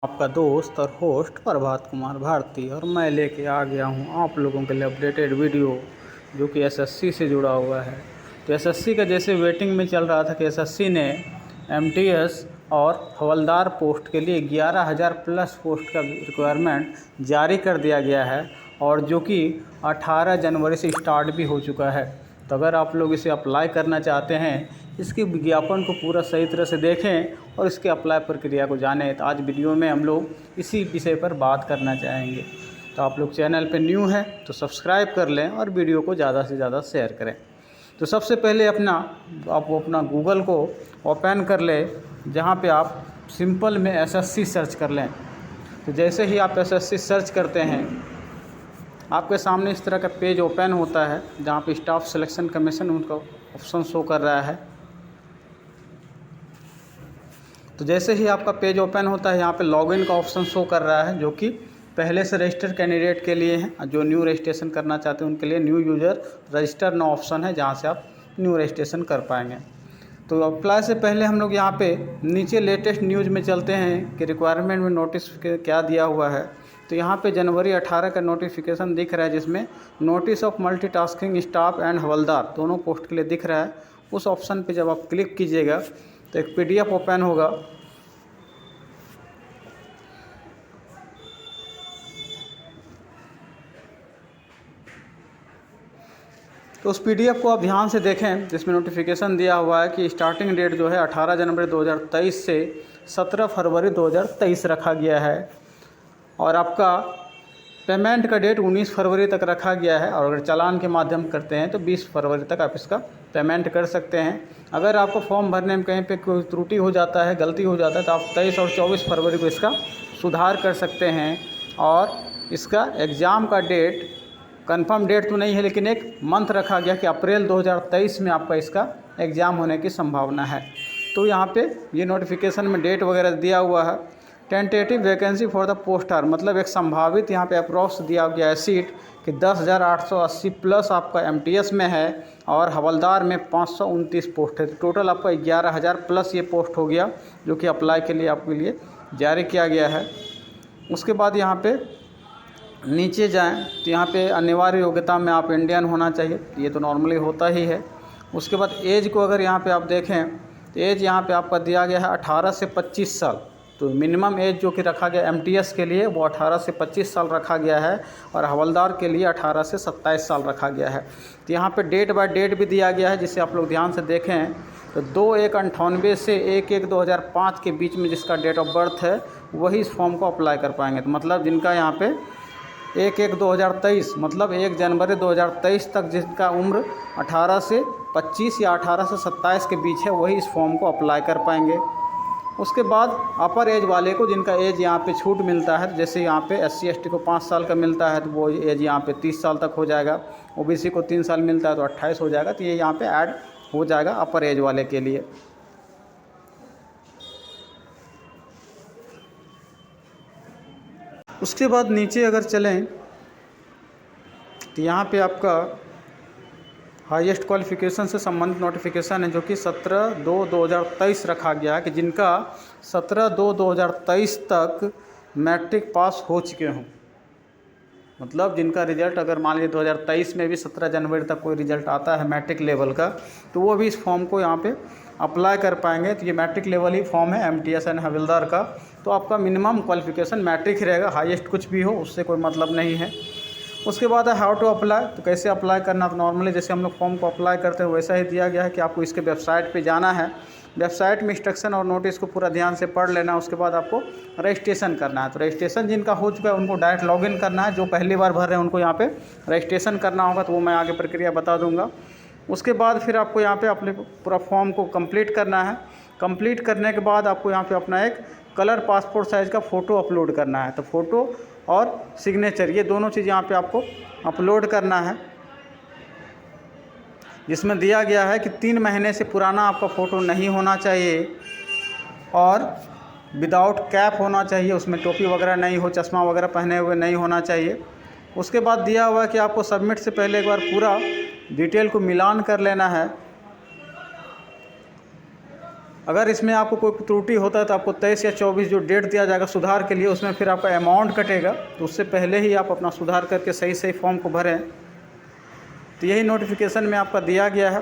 आपका दोस्त और होस्ट प्रभात कुमार भारती और मैं लेके आ गया हूँ आप लोगों के लिए अपडेटेड वीडियो जो कि एसएससी से जुड़ा हुआ है। तो एसएससी का जैसे वेटिंग में चल रहा था कि एसएससी ने एमटीएस और हवलदार पोस्ट के लिए 11,000 प्लस पोस्ट का रिक्वायरमेंट जारी कर दिया गया है और जो कि 18 जनवरी से स्टार्ट भी हो चुका है। तो अगर आप लोग इसे अप्लाई करना चाहते हैं, इसके विज्ञापन को पूरा सही तरह से देखें और इसके अप्लाई प्रक्रिया को जानें। तो आज वीडियो में हम लोग इसी विषय पर बात करना चाहेंगे। तो आप लोग चैनल पे न्यू हैं तो सब्सक्राइब कर लें और वीडियो को ज़्यादा से ज़्यादा शेयर करें। तो सबसे पहले आप अपना गूगल को ओपन कर लें, जहाँ पे आप सिंपल में एसएससी सर्च कर लें। तो जैसे ही आप एसएससी सर्च करते हैं, आपके सामने इस तरह का पेज ओपन होता है जहाँ पे स्टाफ सिलेक्शन कमीशन उनका ऑप्शन शो कर रहा है। तो जैसे ही आपका पेज ओपन होता है, यहाँ पे लॉगिन का ऑप्शन शो कर रहा है जो कि पहले से रजिस्टर कैंडिडेट के लिए है। जो न्यू रजिस्ट्रेशन करना चाहते हैं उनके लिए new user register no option है, जहाँ से आप न्यू रजिस्ट्रेशन कर पाएंगे। तो अप्लाई से पहले हम लोग यहाँ पे नीचे लेटेस्ट न्यूज़ में चलते हैं कि रिक्वायरमेंट में नोटिस क्या दिया हुआ है। तो यहाँ पे जनवरी 18 का नोटिफिकेशन दिख रहा है, जिसमें notice of multitasking staff and हवलदार दोनों पोस्ट के लिए दिख रहा है। उस ऑप्शन पे जब आप क्लिक कीजिएगा तो एक पीडीएफ ओपन होगा। तो उस पीडीएफ को आप ध्यान से देखें, जिसमें नोटिफिकेशन दिया हुआ है कि स्टार्टिंग डेट जो है 18 जनवरी 2023 से 17 फरवरी 2023 रखा गया है और आपका पेमेंट का डेट 19 फरवरी तक रखा गया है। और अगर चालान के माध्यम करते हैं तो 20 फरवरी तक आप इसका पेमेंट कर सकते हैं। अगर आपको फॉर्म भरने में कहीं पे कोई त्रुटि हो जाता है, गलती हो जाता है, तो आप 23 और 24 फरवरी को इसका सुधार कर सकते हैं। और इसका एग्ज़ाम का डेट कंफर्म डेट तो नहीं है, लेकिन एक मंथ रखा गया कि अप्रैल 2023 में आपका इसका एग्ज़ाम होने की संभावना है। तो यहाँ पे ये नोटिफिकेशन में डेट वगैरह दिया हुआ है। Tentative vacancy for the poster, मतलब एक संभावित यहाँ पे अप्रोक्स दिया गया है सीट कि 10,880 प्लस आपका एमटीएस में है और हवलदार में 529 पोस्ट है। टोटल आपका 11,000 प्लस ये पोस्ट हो गया जो कि अप्लाई के लिए आपके लिए जारी किया गया है। उसके बाद यहाँ पे नीचे जाएं तो यहाँ पे अनिवार्य योग्यता में आप इंडियन होना चाहिए, ये तो नॉर्मली होता ही है। उसके बाद एज को अगर यहाँ पे आप देखें तो एज यहाँ पे आपका दिया गया है 18 से 25 साल। तो मिनिमम एज जो कि रखा गया एमटीएस के लिए वो 18 से 25 साल रखा गया है और हवलदार के लिए 18 से 27 साल रखा गया है। तो यहाँ पे डेट बाय डेट भी दिया गया है, जिसे आप लोग ध्यान से देखें तो 2/1/98 से 1/1/2005 के बीच में जिसका डेट ऑफ बर्थ है वही इस फॉर्म को अप्लाई कर पाएंगे। तो मतलब जिनका यहाँ पे 1/1/2023 मतलब 1 जनवरी 2023 तक जिनका उम्र 18 से 25 या 18 से 27 के बीच है, वही इस फॉर्म को अप्लाई कर पाएंगे। उसके बाद अपर एज वाले को, जिनका एज यहाँ पे छूट मिलता है, जैसे यहाँ पे SC ST को 5 साल का मिलता है तो वो एज यहाँ पे 30 साल तक हो जाएगा। OBC को 3 साल मिलता है तो 28 हो जाएगा। तो ये यहाँ पे ऐड हो जाएगा अपर एज वाले के लिए। उसके बाद नीचे अगर चलें तो यहाँ पे आपका हाईएस्ट क्वालिफ़िकेशन से संबंधित नोटिफिकेशन है जो कि 17/2/2023 रखा गया है कि जिनका 17/2/2023 तक मैट्रिक पास हो चुके हों। मतलब जिनका रिज़ल्ट अगर मान लीजिए 2023 में भी 17 जनवरी तक कोई रिज़ल्ट आता है मैट्रिक लेवल का, तो वो भी इस फॉर्म को यहाँ पे अप्लाई कर पाएंगे। तो ये मैट्रिक लेवल ही फॉर्म है एमटीएस एंड हवलदार का। तो आपका मिनिमम क्वालिफ़िकेशन मैट्रिक ही रहेगा, हाईएस्ट कुछ भी हो उससे कोई मतलब नहीं है। उसके बाद है हाउ टू अप्लाई। तो कैसे अप्लाई करना, तो नॉर्मली जैसे हम लोग फॉर्म को अप्लाई करते हैं वैसा ही दिया गया है कि आपको इसके वेबसाइट पे जाना है। वेबसाइट में इंस्ट्रक्शन और नोटिस को पूरा ध्यान से पढ़ लेना। उसके बाद आपको रजिस्ट्रेशन करना है। तो रजिस्ट्रेशन जिनका हो चुका है उनको डायरेक्ट लॉगिन करना है। जो पहली बार भर रहे हैं उनको यहाँ पे रजिस्ट्रेशन करना होगा, तो वो मैं आगे प्रक्रिया बता दूँगा। उसके बाद फिर आपको यहाँ पे अपने पूरा फॉर्म को कंप्लीट करना है। कंप्लीट करने के बाद आपको यहाँ पे अपना एक कलर पासपोर्ट साइज़ का फ़ोटो अपलोड करना है। तो फ़ोटो और सिग्नेचर ये दोनों चीज़ यहाँ पे आपको अपलोड करना है, जिसमें दिया गया है कि 3 महीने से पुराना आपका फ़ोटो नहीं होना चाहिए और विदाउट कैप होना चाहिए, उसमें टोपी वगैरह नहीं हो, चश्मा वगैरह पहने हुए नहीं होना चाहिए। उसके बाद दिया हुआ है कि आपको सबमिट से पहले एक बार पूरा डिटेल को मिलान कर लेना है। अगर इसमें आपको कोई त्रुटि होता है तो आपको 23 या 24 जो डेट दिया जाएगा सुधार के लिए, उसमें फिर आपका अमाउंट कटेगा, तो उससे पहले ही आप अपना सुधार करके सही सही फॉर्म को भरें। तो यही नोटिफिकेशन में आपका दिया गया है।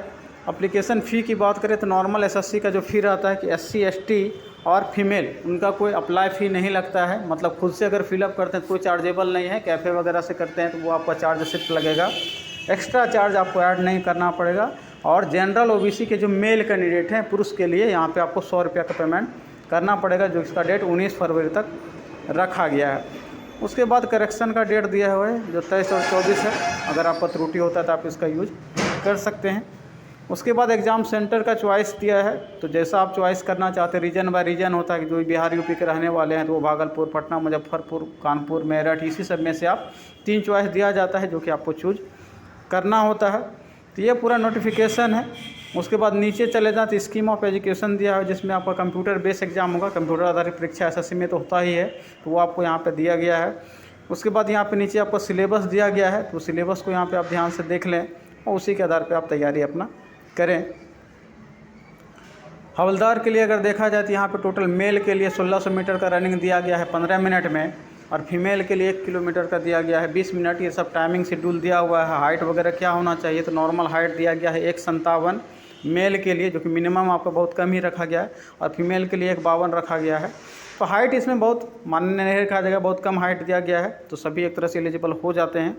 एप्लीकेशन फ़ी की बात करें तो नॉर्मल एसएससी का जो फ़ी रहता है कि SC ST और फीमेल उनका कोई अप्लाई फ़ी नहीं लगता है, मतलब खुद से अगर फिलअप करते हैं तो कोई चार्जेबल नहीं है। कैफ़े वगैरह से करते हैं तो वो आपका चार्ज सिर्फ लगेगा, एक्स्ट्रा चार्ज आपको ऐड नहीं करना पड़ेगा। और जनरल OBC के जो मेल कैंडिडेट हैं, पुरुष के लिए यहाँ पे आपको 100 रुपये का पेमेंट करना पड़ेगा, जो इसका डेट 19 फरवरी तक रखा गया है। उसके बाद करेक्शन का डेट दिया हुआ है जो 23 और 24 है। अगर आपका त्रुटि होता है तो आप इसका यूज कर सकते हैं। उसके बाद एग्ज़ाम सेंटर का चॉइस दिया है, तो जैसा आप चॉइस करना चाहते हैं, रीजन बाय रीजन होता है कि जो बिहार UP के रहने वाले हैं तो वो भागलपुर, पटना, मुजफ्फरपुर, कानपुर, मेरठ, इसी सब में से आप 3 चॉइस दिया जाता है जो कि आपको चूज करना होता है। तो ये पूरा नोटिफिकेशन है। उसके बाद नीचे चले जाए तो स्कीम ऑफ एजुकेशन दिया है, जिसमें आपका कंप्यूटर बेस्ड एग्जाम होगा। कंप्यूटर आधारित परीक्षा SSC में तो होता ही है, तो वो आपको यहाँ पे दिया गया है। उसके बाद यहाँ पे नीचे आपको सिलेबस दिया गया है, तो सिलेबस को यहाँ पे आप ध्यान से देख लें और उसी के आधार पे आप तैयारी अपना करें। हवलदार के लिए अगर देखा जाए तो यहाँ पे टोटल मेल के लिए 1600 मीटर का रनिंग दिया गया है 15 मिनट में, और फीमेल के लिए 1 किलोमीटर का दिया गया है 20 मिनट। ये सब टाइमिंग शेड्यूल दिया हुआ है। हाइट वगैरह क्या होना चाहिए, तो नॉर्मल हाइट दिया गया है 157 मेल के लिए, जो कि मिनिमम आपका बहुत कम ही रखा गया है, और फीमेल के लिए 152 रखा गया है। तो हाइट इसमें बहुत मान्य नहीं रखा जाएगा, बहुत कम हाइट दिया गया है, तो सभी एक तरह से एलिजिबल हो जाते हैं।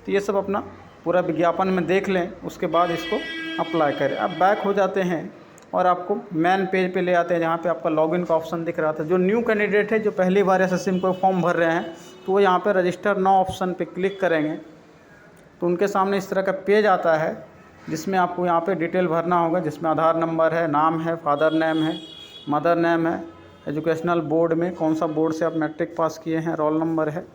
तो ये सब अपना पूरा विज्ञापन में देख लें, उसके बाद इसको अप्लाई करें। अब बैक हो जाते हैं और आपको मेन पेज पे ले आते हैं, जहाँ पे आपका लॉगिन का ऑप्शन दिख रहा था। जो न्यू कैंडिडेट है, जो पहली बार SSC में कोई फॉर्म भर रहे हैं, तो वो यहाँ पे रजिस्टर नाउ ऑप्शन पे क्लिक करेंगे तो उनके सामने इस तरह का पेज आता है, जिसमें आपको यहाँ पे डिटेल भरना होगा, जिसमें आधार नंबर है, नाम है, फादर नेम है, मदर नेम है, एजुकेशनल बोर्ड में कौन सा बोर्ड से आप मैट्रिक पास किए हैं, रोल नंबर है,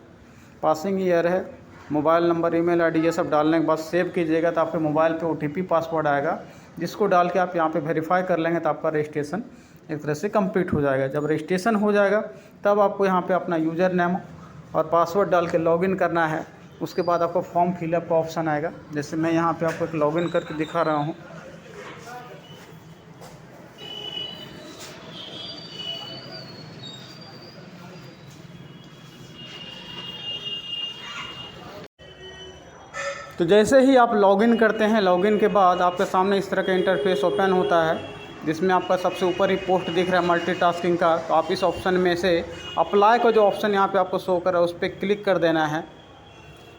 पासिंग ईयर है, मोबाइल नंबर, ईमेल आईडी, ये सब डालने के बाद सेव कीजिएगा। तो आपके मोबाइल पे OTP पासवर्ड आएगा, जिसको डाल के आप यहाँ पे वेरीफाई कर लेंगे, तो आपका रजिस्ट्रेशन एक तरह से कंप्लीट हो जाएगा। जब रजिस्ट्रेशन हो जाएगा तब आपको यहाँ पे अपना यूज़र नेम और पासवर्ड डाल के लॉगिन करना है। उसके बाद आपको फॉर्म फिलअप का ऑप्शन आएगा, जैसे मैं यहाँ पे आपको एक लॉगिन करके दिखा रहा हूँ। तो जैसे ही आप लॉगिन करते हैं, लॉगिन के बाद आपके सामने इस तरह का इंटरफेस ओपन होता है, जिसमें आपका सबसे ऊपर ही पोस्ट दिख रहा है मल्टीटास्किंग का। तो आप इस ऑप्शन में से अप्लाई का जो ऑप्शन यहाँ पे आपको शो कर रहा है, उस पर क्लिक कर देना है।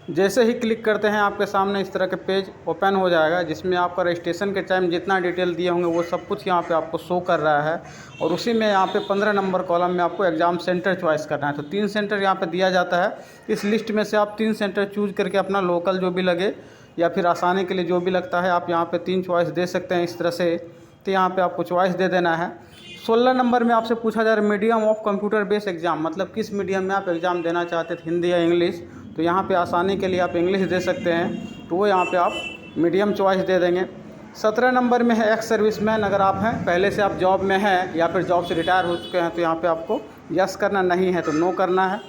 जैसे ही क्लिक करते हैं, आपके सामने इस तरह के पेज ओपन हो जाएगा, जिसमें आपका रजिस्ट्रेशन के टाइम जितना डिटेल दिए होंगे वो सब कुछ यहाँ पे आपको शो कर रहा है। और उसी में यहाँ पे 15 नंबर कॉलम में आपको एग्ज़ाम सेंटर चॉइस करना है। तो 3 सेंटर यहाँ पे दिया जाता है। इस लिस्ट में से आप 3 सेंटर चूज करके अपना लोकल जो भी लगे या फिर आसानी के लिए जो भी लगता है, आप यहाँ पर 3 चॉइस दे सकते हैं इस तरह से। तो यहाँ पर आपको चॉइस दे देना है। 16 नंबर में आपसे पूछा जा रहा है medium of computer based exam, मतलब किस मीडियम में आप एग्ज़ाम देना चाहते थे, हिंदी या इंग्लिश। तो यहाँ पे आसानी के लिए आप इंग्लिश दे सकते हैं, तो वो यहाँ पे आप मीडियम चॉइस दे देंगे। 17 नंबर में है एक्स सर्विसमैन, अगर आप हैं, पहले से आप जॉब में हैं या फिर जॉब से रिटायर हो चुके हैं, तो यहाँ पे आपको यस करना, नहीं है तो नो करना है।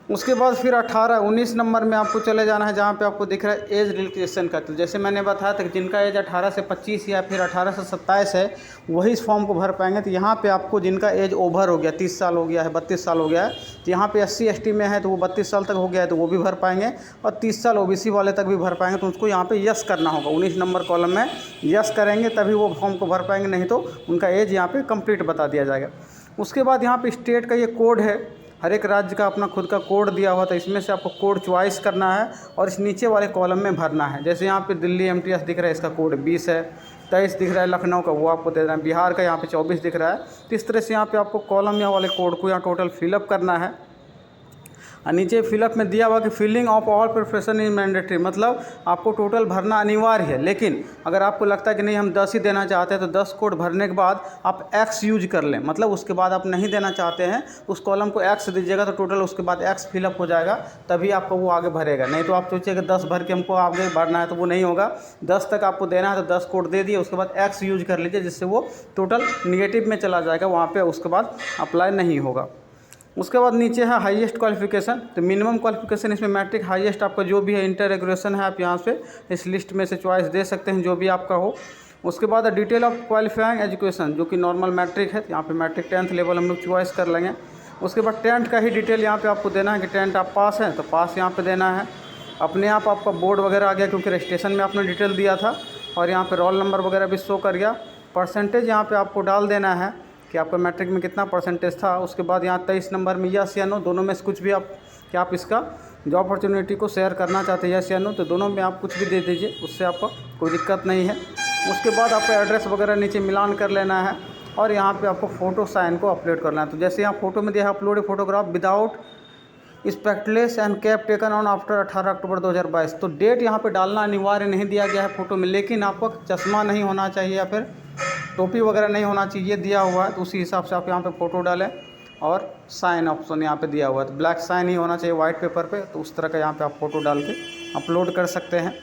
उसके बाद फिर 19 नंबर में आपको चले जाना है, जहाँ पे आपको दिख रहा है एज रिलैक्सेशन का। तो जैसे मैंने बताया था कि जिनका एज 18 से 25 या फिर 18 से 27 है, वही इस फॉर्म को भर पाएंगे। तो यहाँ पे आपको जिनका एज ओवर हो गया, 30 साल हो गया है, 32 साल हो गया है, तो यहाँ पे SC ST में है तो वो 32 साल तक हो गया है, तो वो भी भर पाएंगे। और 30 साल OBC वाले तक भी भर पाएंगे, तो उसको यहाँ पे यस करना होगा। 19 नंबर कॉलम में यस करेंगे तभी वो फॉर्म को भर पाएंगे, नहीं तो उनका एज यहाँ पे कंप्लीट बता दिया जाएगा। उसके बाद यहाँ पे स्टेट का ये कोड है, हर एक राज्य का अपना खुद का कोड दिया हुआ था, इसमें से आपको कोड चॉइस करना है और इस नीचे वाले कॉलम में भरना है। जैसे यहाँ पे दिल्ली MTS दिख रहा है, इसका कोड 20 है। 23 दिख रहा है लखनऊ का, वो आपको दे देना है। बिहार का यहाँ पे 24 दिख रहा है। तो इस तरह से यहाँ पे आपको कॉलम या वाले कोड को यहाँ टोटल फिलअप करना है। और नीचे फिलअप में दिया हुआ कि filling of all profession is mandatory, मतलब आपको टोटल भरना अनिवार्य है। लेकिन अगर आपको लगता है कि नहीं हम 10 ही देना चाहते हैं, तो 10 कोड भरने के बाद आप X यूज कर लें, मतलब उसके बाद आप नहीं देना चाहते हैं उस कॉलम को X दीजिएगा, तो टोटल उसके बाद X फिलअप हो जाएगा, तभी आपको वो आगे भरेगा। नहीं तो आप सोचिएगा 10 भर के हमको आगे भरना है, तो वो नहीं होगा। 10 तक आपको देना है तो 10 कोड दे दिए, उसके बाद X यूज कर लीजिए, जिससे वो टोटल निगेटिव में चला जाएगा, वहाँ पर उसके बाद अप्लाई नहीं होगा। उसके बाद नीचे है हाईएस्ट क्वालिफिकेशन। तो मिनिमम क्वालिफिकेशन इसमें मैट्रिक, हाईएस्ट आपका जो भी है इंटर ग्रेजुएशन है, आप यहाँ से इस लिस्ट में से चॉइस दे सकते हैं जो भी आपका हो। उसके बाद डिटेल ऑफ क्वालिफाइंग एजुकेशन जो कि नॉर्मल मैट्रिक है, यहाँ पे मैट्रिक 10th लेवल हम लोग चॉइस कर लेंगे। उसके बाद 10th का ही डिटेल यहाँ पे आपको देना है कि 10th आप पास हैं तो पास यहाँ पे देना है। अपने आप आपका बोर्ड वगैरह आ गया क्योंकि रजिस्ट्रेशन में आपने डिटेल दिया था, और यहाँ पे रोल नंबर वगैरह भी शो कर गया। परसेंटेज यहाँ पे आपको डाल देना है कि आपका मैट्रिक में कितना परसेंटेज था। उसके बाद यहाँ 23 नंबर में यस या नो दोनों में से कुछ भी आप कि आप इसका जॉब अपॉर्चुनिटी को शेयर करना चाहते हैं यस या नो, तो दोनों में आप कुछ भी दे दीजिए, उससे आपको कोई दिक्कत नहीं है। उसके बाद आपको एड्रेस वगैरह नीचे मिलान कर लेना है और यहाँ पे आपको फ़ोटो साइन को अपलोड करना है। तो जैसे यहाँ फ़ोटो में दिया है upload photograph without spectacles and cap taken on after 18 October 2022। तो डेट यहाँ पे डालना अनिवार्य नहीं दिया गया है फ़ोटो में, लेकिन आपको चश्मा नहीं होना चाहिए या फिर टोपी वगैरह नहीं होना चाहिए दिया हुआ है, तो उसी हिसाब से आप यहाँ पे फ़ोटो डालें। और साइन ऑप्शन यहाँ पे दिया हुआ है तो ब्लैक साइन ही होना चाहिए वाइट पेपर पे, तो उस तरह का यहाँ पे आप फ़ोटो डाल के अपलोड कर सकते हैं।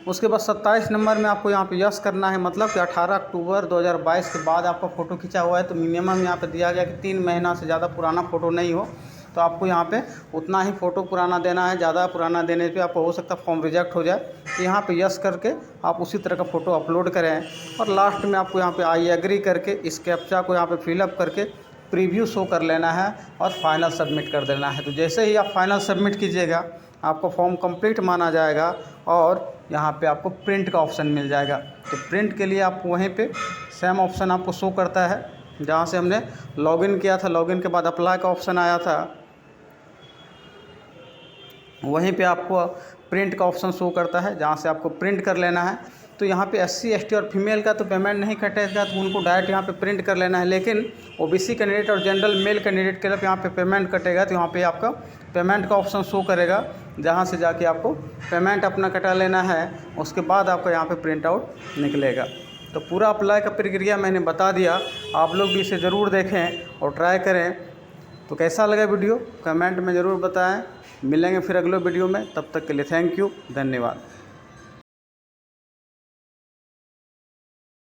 उसके बाद 27 नंबर में आपको यहाँ पे यस करना है, मतलब कि 18 अक्टूबर 2022 के बाद आपका फ़ोटो खींचा हुआ है तो मिनिमम यहाँ पे दिया गया कि 3 महीना से ज़्यादा पुराना फ़ोटो नहीं हो, तो आपको यहाँ पे उतना ही फ़ोटो पुराना देना है। ज़्यादा पुराना देने पे आपको हो सकता है फॉर्म रिजेक्ट हो जाए, तो यहाँ पे यस करके आप उसी तरह का फ़ोटो अपलोड करें। और लास्ट में आपको यहाँ पे आई एग्री करके इस कैप्चा को यहाँ पे फिलअप करके प्रीव्यू शो कर लेना है और फाइनल सबमिट कर देना है। तो जैसे ही आप फाइनल सबमिट कीजिएगा आपको फॉर्म कंप्लीट माना जाएगा और यहाँ पे आपको प्रिंट का ऑप्शन मिल जाएगा। तो प्रिंट के लिए आप वहीं पे सेम ऑप्शन आपको शो करता है जहाँ से हमने लॉगिन किया था, लॉगिन के बाद अप्लाई का ऑप्शन आया था, वहीं पे आपको प्रिंट का ऑप्शन शो करता है जहाँ से आपको प्रिंट कर लेना है। तो यहाँ पे SC ST और फीमेल का तो पेमेंट नहीं कटेगा, तो उनको डायरेक्ट यहाँ पे प्रिंट कर लेना है। लेकिन OBC कैंडिडेट और जनरल मेल कैंडिडेट के लिए यहाँ पे पेमेंट कटेगा, तो यहाँ पे आपका पेमेंट का ऑप्शन शो करेगा जहाँ से जाके आपको पेमेंट अपना कटा लेना है। उसके बाद आपका यहाँ पे प्रिंट आउट निकलेगा। तो पूरा अप्लाई का प्रक्रिया मैंने बता दिया, आप लोग भी इसे ज़रूर देखें और ट्राई करें। तो कैसा लगा वीडियो कमेंट में ज़रूर बताएं। मिलेंगे फिर अगले वीडियो में, तब तक के लिए थैंक यू, धन्यवाद।